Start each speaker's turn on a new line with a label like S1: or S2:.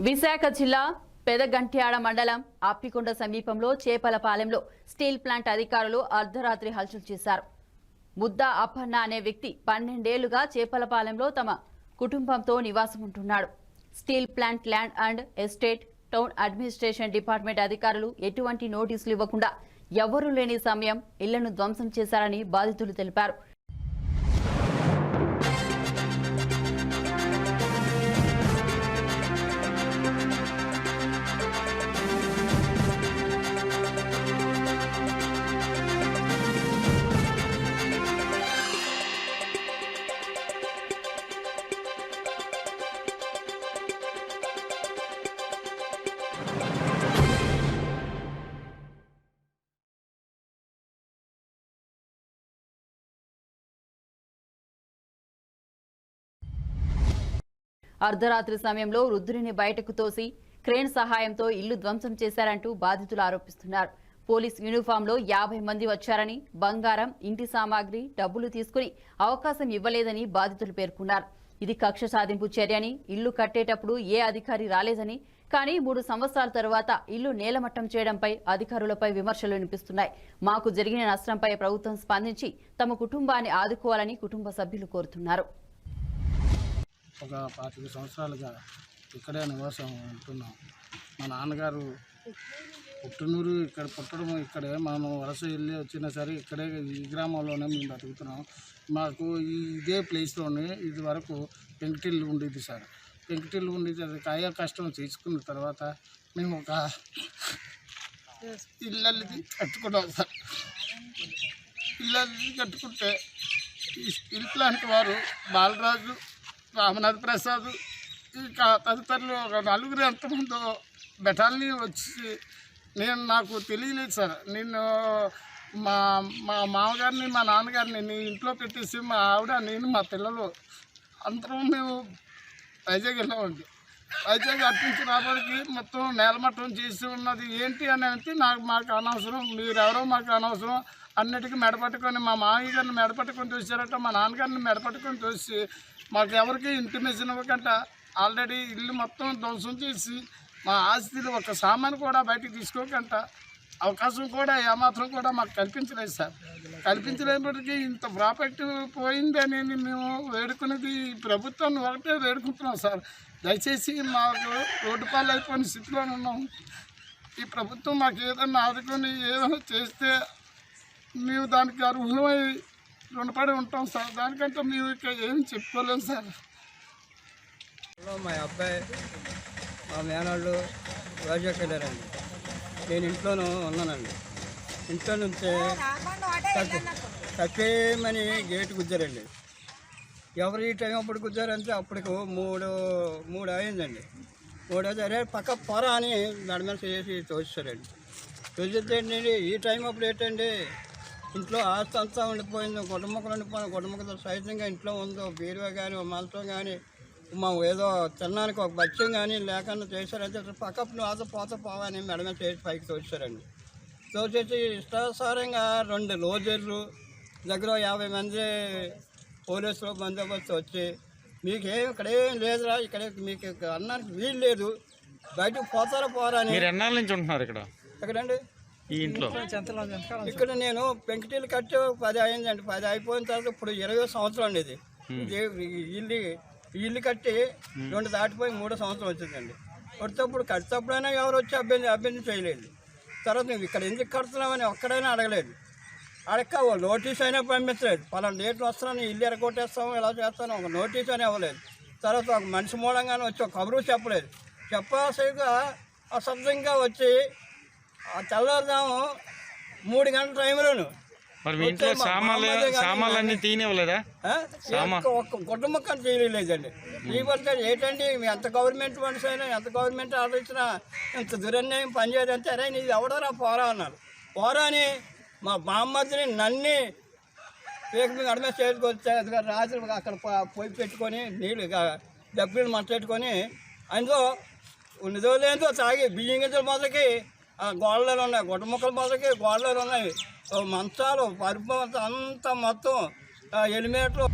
S1: విశాఖ జిల్లా పెదగంట్యాడ మండలం అప్పికొండ సమీపంలో చేపలపాలెంలో స్టీల్ ప్లాంట్ అధికారులు అర్ధరాత్రి హల్చల్ చేశారు. ముద్దా అప్పన్న అనే వ్యక్తి 12 ఏళ్లుగా చేపలపాలెంలో తమ కుటుంబంతో నివాసం ఉంటున్నాడు. Steel plant land and estate town administration department అధికారులు ఎటువంటి నోటీసులు ఇవ్వకుండా ఎవరూ లేని సమయం ఇళ్లను ధ్వంసం చేశారని బాధితులు తెలిపారు. అర్ధరాత్రి సమయంలో వృద్ధుడిని బయటకు తోసి క్రేన్ సహాయంతో ఇల్లు ధ్వంసం చేశారంటూ బాధితులు ఆరోపిస్తున్నారు. పోలీస్ యూనిఫామ్లో 50 మంది వచ్చారని, బంగారం, ఇంటి సామాగ్రి, డబ్బులు తీసుకుని అవకాశం ఇవ్వలేదని బాధితులు పేర్కొన్నారు. ఇది కక్ష సాధింపు చర్యని, ఇల్లు కట్టేటప్పుడు ఏ అధికారి రాలేదని, కానీ 3 సంవత్సరాల తర్వాత ఇల్లు నేలమట్టం చేయడంపై అధికారులపై విమర్శలు వినిపిస్తున్నాయి. మాకు జరిగిన నష్టంపై ప్రభుత్వం స్పందించి తమ కుటుంబాన్ని ఆదుకోవాలని కుటుంబ సభ్యులు కోరుతున్నారు.
S2: ఒక 25 సంవత్సరాలుగా ఇక్కడే నివాసం ఉంటున్నాం. మా నాన్నగారు పుట్టినూరు ఇక్కడ పుట్టడం ఇక్కడే, మనం వలస వెళ్ళి వచ్చినా సరే ఇక్కడే ఈ గ్రామంలోనే మేము బతుకుతున్నాం. మాకు ఇదే ప్లేస్లోనే ఇది వరకు పెంకుటిల్లు ఉండేది సార్. పెంకుటిల్లు ఉండేది, కాయ కష్టం చేసుకున్న తర్వాత మేము ఒక ఇళ్ళది కట్టుకున్నాం సార్. ఇళ్ళది కట్టుకుంటే ఈ స్టీల్ ప్లాంట్ వారు బాలరాజు, రామనాథ్ ప్రసాద్, ఇంకా తదితరులు ఒక 4 ఎంతమందో బెటాల్ని వచ్చి, నాకు తెలియలేదు సార్. నేను మా మామగారిని, మా నాన్నగారిని నీ ఇంట్లో పెట్టేసి మా ఆవిడ, నేను, మా పిల్లలు అందరం మేము వైజాగ్ వెళ్ళామండి. వైజాగ్ అట్టించి రావడానికి మొత్తం నేలమట్టం చేసి ఉన్నది ఏంటి అని అంటే మాకు అనవసరం, మీరెవరో మాకు అనవసరం అన్నిటికీ మెడపట్టుకొని, మా మామయ్య గారిని మెడపట్టుకొని తోసారట, మా నాన్నగారిని మెడపట్టుకొని తోసి మాకు ఎవరికి ఇంటిమేషన్ ఇవ్వకుండా ఆల్రెడీ ఇల్లు మొత్తం ధ్వంసం చేసి మా ఆస్తిలో ఒక సామాను కూడా బయటికి తీసుకోకుండా అవకాశం కూడా ఏమాత్రం కూడా మాకు కల్పించలేదు సార్. కల్పించలేనప్పటికీ ఇంత ప్రాపర్టీ పోయిందని మేము వేడుకునేది ప్రభుత్వాన్ని ఒకటే వేడుకుంటున్నాం సార్. దయచేసి మాకు రోడ్డు పాలు అయిపోయిన స్థితిలో ఉన్నాం. ఈ ప్రభుత్వం మాకు ఏదైనా ఆదుకొని ఏదైనా చేస్తే మేము దానికి అర్హులమై రుణపడి ఉంటాం సార్. దానికంటే మేము ఇక్కడ ఏమి చెప్పుకోలేము సార్.
S3: మా అబ్బాయి, మా మేనళ్ళు వైజాగ్ వెళ్ళారండి. నేను ఇంట్లోనూ ఉన్నానండి. ఇంట్లో నుంచి తప్పేమని గేటు గుద్దారండి. ఎవరు ఈ టైం అప్పుడు గుద్దారంటే అప్పటికి మూడు అయిందండి. 3 అయితే అరే పక్క పొర అని దాని మీద చేసి తోసారండి. తోసితే ఏంటండి ఈ టైం అప్పుడు ఏంటండి, ఇంట్లో ఆస్తి అంతా ఉండిపోయింది, గుడ్డముక్కలు ఉండిపోయింది. గుడ్డముక్కలు సహితంగా ఇంట్లో ఉందో బీరువా కానీ, మంచం కానీ, మా ఏదో తినడానికి ఒక బచ్చం కానీ లేకుండా చేశారంటే పక్కన ఆత పోవని మెడమే చేసి పైకి తోసారండి. తోసేసి ఇష్టాసారంగా 2 లోజర్లు దగ్గర 50 మంది పోలీసులు బందోబస్తు వచ్చి, మీకేం ఇక్కడేం లేదురా, ఇక్కడ మీకు అన్నానికి వీలు లేదు, బయటకు పోరా అని.
S4: ఎన్నాళ్ళ నుంచి ఉంటున్నారు ఇక్కడ?
S3: ఎక్కడండి?
S4: ఈ ఇంట్లో.
S3: ఇక్కడ నేను పెంకుటిల్లు కట్టి 10 అయిందండి. 10 అయిపోయిన తర్వాత ఇప్పుడు 20 సంవత్సరం అండి. ఇది ఇల్లు కట్టి 2 దాటిపోయి 3 సంవత్సరం వచ్చిందండి. కొట్టేటప్పుడు కట్టేటప్పుడైనా ఎవరు వచ్చి అభ్యర్థి చేయలేదు. తర్వాత నువ్వు ఇక్కడ ఎందుకు కడుతున్నామని ఒక్కడైనా అడగలేదు. అడక్క ఓ నోటీస్ అయినా పంపించలేదు. పలానా డేట్లు వస్తున్నాను, ఇల్లు ఎరగొట్టేస్తాము, ఇలా చేస్తాను, ఒక నోటీస్ అని ఇవ్వలేదు. తర్వాత ఒక మనిషి మూలంగానే వచ్చి ఒక కబురు చెప్పలేదు. చెప్పాల్సిగా అసభ్యంగా వచ్చి ఆ తెల్లవారుదాము 3 గంటల టైంలోను
S4: సామాన్లన్నీ తీనివ్వలేదా?
S3: ఒక్క గుడ్డ ముక్కను తీయలేదండి. ఈ పడితే ఏంటండి, ఎంత గవర్నమెంట్ మనిషి అయినా, ఎంత గవర్నమెంట్ ఆర్డర్ ఇచ్చినా ఇంత దురన్యాయం పనిచేయదంటే, అరే నీది ఎవడరా పోరా అన్నారు. పోరా అని మా బామ్మర్దిని నన్ను వేగంగా అడమే చేసుకొచ్చి రాత్రి అక్కడ పొయ్యి పెట్టుకొని నీళ్ళు డబ్బులు మట్టెట్టుకొని అందులో ఉన్నదో లేదో తాగి బియ్యం గింజల మొదలకి గోడలు ఉన్నాయి, గుడ్డ ముక్కల మొదలకి గోడలు ఉన్నాయి, మంచాలు, పరుపు అంతా మొత్తం ఎలిమేట్లు.